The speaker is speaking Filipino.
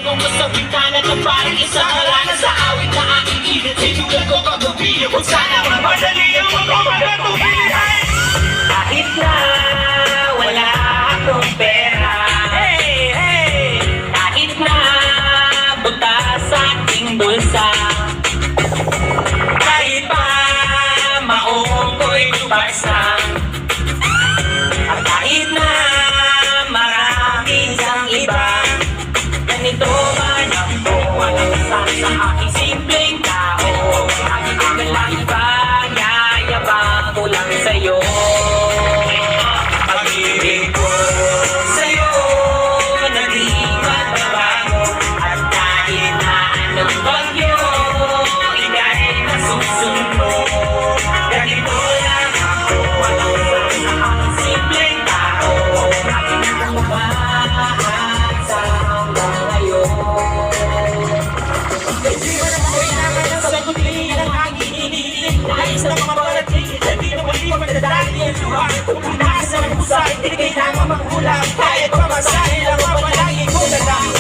ko mo sa bintana na parang isang halana sa awit na aking init. Sinulat ko kagabi kung sana mamadali ang magpapagatubilihan. Kahit na wala akong pera, hey, hey. Kahit na butas sa aking bulsa, kahit pa maong ko'y lubasang, at kahit na marami siyang iba, ganito man ako walang kasal sa aking simpleng tao. Lagi ko nalang iba, yayabang ko lang sa'yo. Pag-ibig ko sa'yo naging magbabago, at kahit na anong bagyo ika'y nasusunod. Ganito lang ako walang kasal sa aking simpleng tao. Aking nagmamahal sa hanggang ngayon. Hindi mo naman kailangan ng sagutin ang aking hinihiling. Nais na maparating, hindi na mali magdadali ang luha. Kung nasa ng pusa, hindi kailangan magkulang. Kahit pamasahin lang ang palagi ko na lang.